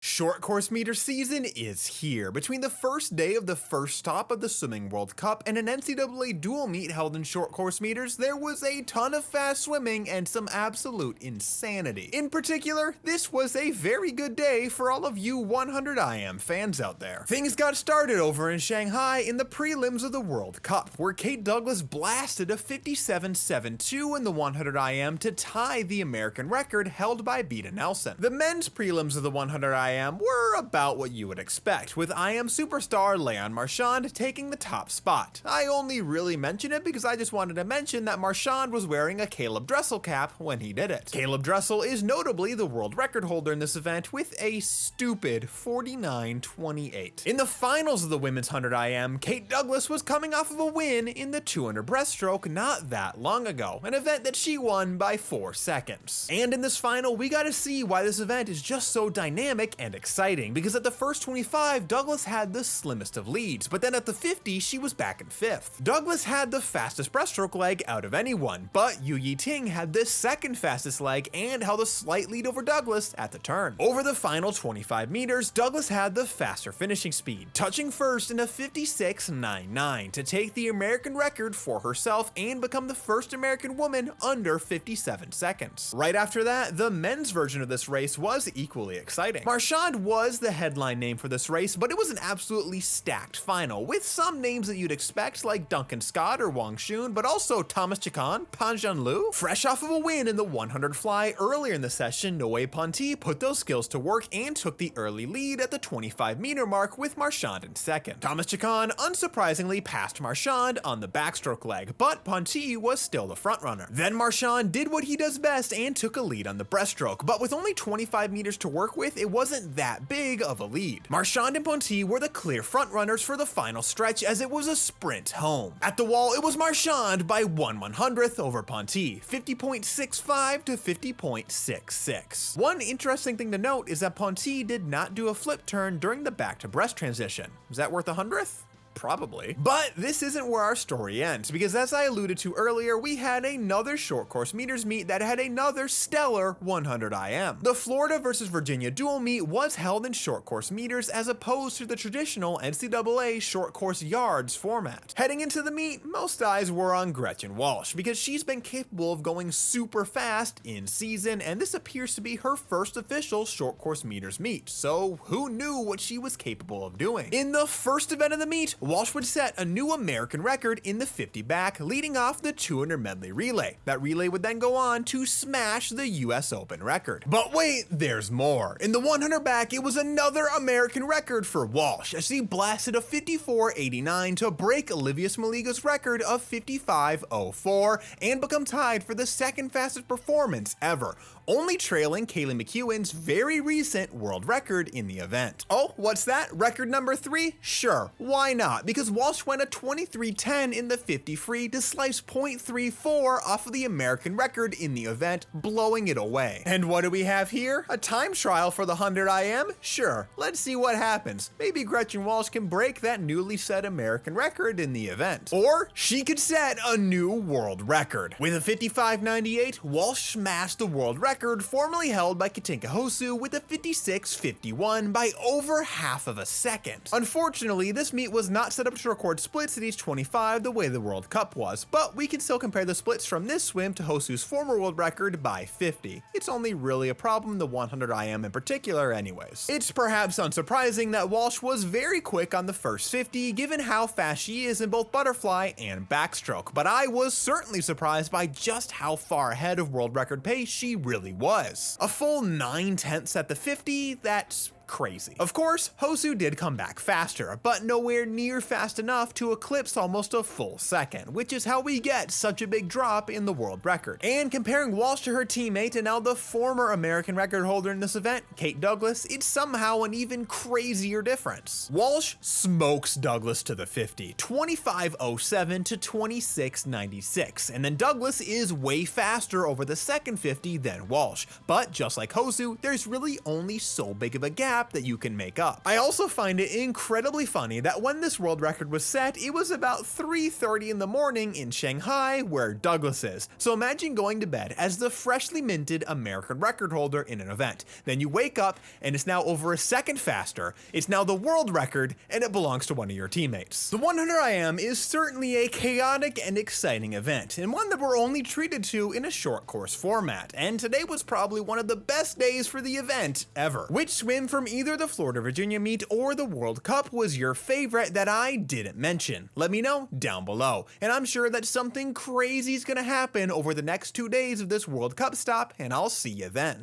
Short course meter season is here. Between the first day of the first stop of the Swimming World Cup and an NCAA Dual meet held in short course meters, there was a ton of fast swimming and some absolute insanity. In particular, this was a very good day for all of you 100 IM fans out there. Things got started over in Shanghai in the prelims of the World Cup, where Kate Douglas blasted a 57.72 in the 100 IM to tie the American record held by Beta Nelson. The men's prelims of the 100 IM were about what you would expect, with IM superstar Leon Marchand taking the top spot. I only really mention it because I just wanted to mention that Marchand was wearing a Caleb Dressel cap when he did it. Caleb Dressel is notably the world record holder in this event with a stupid 49.28. In the finals of the women's 100 IM, Kate Douglas was coming off of a win in the 200 breaststroke not that long ago, an event that she won by 4 seconds. And in this final, we got to see why this event is just so dynamic and exciting, because at the first 25, Douglas had the slimmest of leads, but then at the 50, she was back in 5th. Douglas had the fastest breaststroke leg out of anyone, but Yu Yi-ting had the second fastest leg and held a slight lead over Douglas at the turn. Over the final 25 meters, Douglas had the faster finishing speed, touching first in a 56.99 to take the American record for herself and become the first American woman under 57 seconds. Right after that, the men's version of this race was equally exciting. Marchand was the headline name for this race, but it was an absolutely stacked final, with some names that you'd expect like Duncan Scott or Wang Xun, but also Thomas Chacon, Pan Jianlu. Fresh off of a win in the 100 fly earlier in the session, Noe Ponti put those skills to work and took the early lead at the 25-meter mark with Marchand in second. Thomas Chacon unsurprisingly passed Marchand on the backstroke leg, but Ponti was still the frontrunner. Then Marchand did what he does best and took a lead on the breaststroke, but with only 25 meters to work with, it wasn't that big of a lead. Marchand and Ponti were the clear frontrunners for the final stretch as it was a sprint home. At the wall, it was Marchand by 1/100th over Ponti, 50.65 to 50.66. One interesting thing to note is that Ponti did not do a flip turn during the back to breast transition. Is that worth 100th? Probably. But this isn't where our story ends, because as I alluded to earlier, we had another short course meters meet that had another stellar 100 IM. The Florida versus Virginia dual meet was held in short course meters as opposed to the traditional NCAA short course yards format. Heading into the meet, most eyes were on Gretchen Walsh, because she's been capable of going super fast in season, and this appears to be her first official short course meters meet, so who knew what she was capable of doing? In the first event of the meet, Walsh would set a new American record in the 50 back, leading off the 200 medley relay. That relay would then go on to smash the US Open record. But wait, there's more. In the 100 back, it was another American record for Walsh, as she blasted a 54.89 to break Olivia Smoliga's record of 55.04 and become tied for the second fastest performance ever, only trailing Kaylee McEwen's very recent world record in the event. Oh, what's that? Record number 3? Sure, why not? Because Walsh went a 23.10 in the 50 free to slice 0.34 off of the American record in the event, blowing it away. And what do we have here? A time trial for the 100 IM? Sure, let's see what happens. Maybe Gretchen Walsh can break that newly set American record in the event. Or she could set a new world record. With a 55.98, Walsh smashed the world record formerly held by Katinka Hosu with a 56.51 by over half of a second. Unfortunately, this meet was not set up to record splits at each 25 the way the World Cup was, but we can still compare the splits from this swim to Hosu's former world record by 50. It's only really a problem the 100 IM in particular anyways. It's perhaps unsurprising that Walsh was very quick on the first 50 given how fast she is in both butterfly and backstroke, but I was certainly surprised by just how far ahead of world record pace she really was. A full 9/10 at the 50, that's crazy. Of course, Hosu did come back faster, but nowhere near fast enough to eclipse almost a full second, which is how we get such a big drop in the world record. And comparing Walsh to her teammate and now the former American record holder in this event, Kate Douglas, it's somehow an even crazier difference. Walsh smokes Douglas to the 50, 25.07 to 26.96, and then Douglas is way faster over the second 50 than Walsh. But just like Hosu, there's really only so big of a gap gap that you can make up. I also find it incredibly funny that when this world record was set, it was about 3:30 in the morning in Shanghai, where Douglas is. So imagine going to bed as the freshly minted American record holder in an event. Then you wake up and it's now over a second faster. It's now the world record and it belongs to one of your teammates. The 100 IM is certainly a chaotic and exciting event, and one that we're only treated to in a short course format. And today was probably one of the best days for the event ever. Which swim from either the Florida Virginia meet or the World Cup was your favorite that I didn't mention? Let me know down below. And I'm sure that something crazy is gonna happen over the next 2 days of this World Cup stop, and I'll see you then.